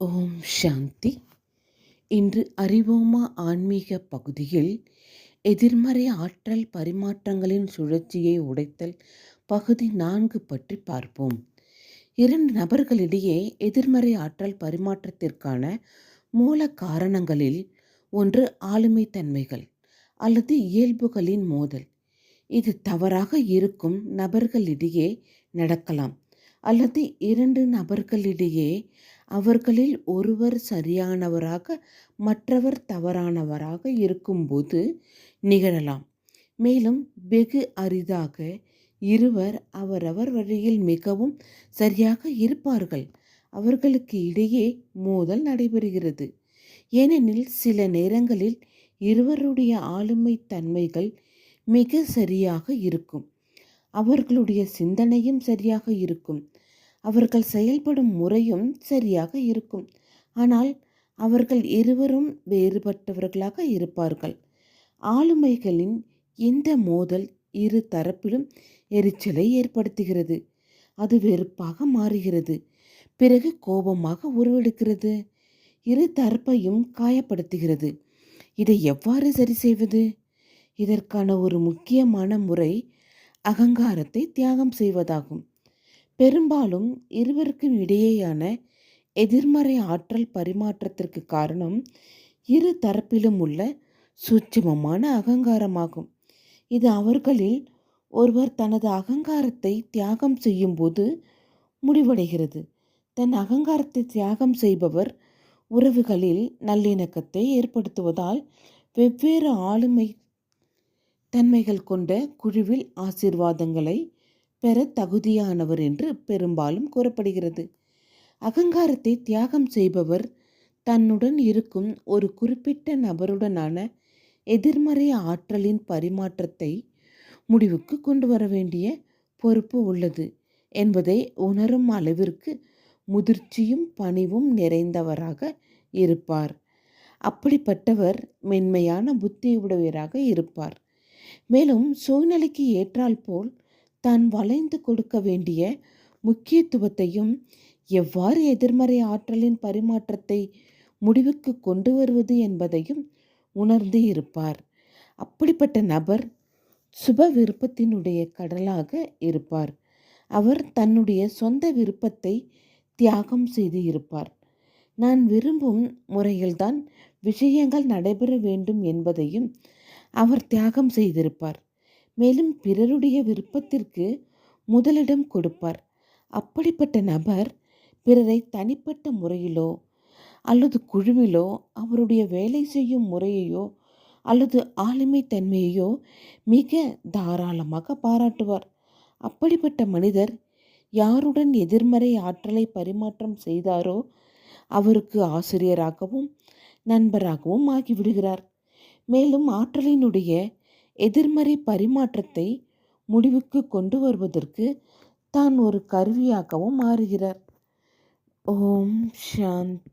ஓம் சாந்தி. இன்று அறிவோமா ஆன்மீக பகுதியில் எதிர்மறை ஆற்றல் பரிமாற்றங்களின் சுழற்சியை உடைத்தல் பகுதி 4 பற்றி பார்ப்போம். 2 நபர்களிடையே எதிர்மறை ஆற்றல் பரிமாற்றத்திற்கான மூல காரணங்களில் ஒன்று ஆளுமை தன்மைகள் அல்லது இயல்புகளின் மோதல். இது தவறாக இருக்கும் நபர்களிடையே நடக்கலாம் அல்லது 2 நபர்களிடையே அவர்களில் ஒருவர் சரியானவராக மற்றவர் தவறானவராக இருக்கும்போது நிகழலாம். மேலும் வெகு அரிதாக இருவர் அவரவர் வழியில் மிகவும் சரியாக இருப்பார்கள். அவர்களுக்கு இடையே மோதல் நடைபெறுகிறது. ஏனெனில் சில நேரங்களில் இருவருடைய ஆளுமை தன்மைகள் மிக சரியாக இருக்கும். அவர்களுடைய சிந்தனையும் சரியாக இருக்கும். அவர்கள் செயல்படும் முறையும் சரியாக இருக்கும். ஆனால் அவர்கள் இருவரும் வேறுபட்டவர்களாக இருப்பார்கள். ஆளுமைகளின் இந்த மோதல் இரு தரப்பிலும் எரிச்சலை ஏற்படுத்துகிறது. அது வெறுப்பாக மாறுகிறது. பிறகு கோபமாக உருவெடுக்கிறது. இரு தரப்பையும் காயப்படுத்துகிறது. இதை எவ்வாறு சரி செய்வது? இதற்கான ஒரு முக்கியமான முறை அகங்காரத்தை தியாகம் செய்வதாகும். பெரும்பாலும் இருவருக்கும் இடையேயான எதிர்மறை ஆற்றல் பரிமாற்றத்திற்கு காரணம் இரு தரப்பிலும் உள்ள சூட்சுமமான அகங்காரமாகும். இது அவர்களில் ஒருவர் தனது அகங்காரத்தை தியாகம் செய்யும்போது முடிவடைகிறது. தன் அகங்காரத்தை தியாகம் செய்பவர் உறவுகளில் நல்லிணக்கத்தை ஏற்படுத்துவதால் வெவ்வேறு ஆளுமை தன்மைகள் கொண்ட குழுவில் ஆசீர்வாதங்களை பெற தகுதியானவர் என்று பெரும்பாலும் கூறப்படுகிறது. அகங்காரத்தை தியாகம் செய்பவர் தன்னுடன் இருக்கும் ஒரு குறிப்பிட்ட நபருடனான எதிர்மறை ஆற்றலின் பரிமாற்றத்தை முடிவுக்கு கொண்டு வர வேண்டிய பொறுப்பு உள்ளது என்பதை உணரும் அளவிற்கு முதிர்ச்சியும் பணிவும் நிறைந்தவராக இருப்பார். அப்படிப்பட்டவர் மென்மையான புத்தியுடையவராக இருப்பார். மேலும் சூழ்நிலைக்கு ஏற்றால் போல் தான் வளைந்து கொடுக்க வேண்டிய முக்கியத்துவத்தையும் எவ்வாறு எதிர்மறை ஆற்றலின் பரிமாற்றத்தை முடிவுக்கு கொண்டு வருவது என்பதையும் உணர்ந்து இருப்பார். அப்படிப்பட்ட நபர் சுப விருப்பத்தினுடைய கடலாக இருப்பார். அவர் தன்னுடைய சொந்த விருப்பத்தை தியாகம் செய்து இருப்பார். நான் விரும்பும் முறையில்தான் விஷயங்கள் நடைபெற வேண்டும் என்பதையும் அவர் தியாகம் செய்திருப்பார். மேலும் பிறருடைய விருப்பத்திற்கு முதலிடம் கொடுப்பார். அப்படிப்பட்ட நபர் பிறரை தனிப்பட்ட முறையிலோ அல்லது குழுவிலோ அவருடைய வேலை செய்யும் முறையையோ அல்லது ஆளுமை தன்மையையோ மிக தாராளமாக பாராட்டுவார். அப்படிப்பட்ட மனிதர் யாருடன் எதிர்மறை ஆற்றலை பரிமாற்றம் செய்தாரோ அவருக்கு ஆசிரியராகவும் நண்பராகவும் ஆகிவிடுகிறார். மேலும் ஆற்றலினுடைய எதிர்மறை பரிமாற்றத்தை முடிவுக்கு கொண்டு வருவதற்கு தான் ஒரு கருவியாகவும் மாறுகிறார். ஓம் சாந்தி.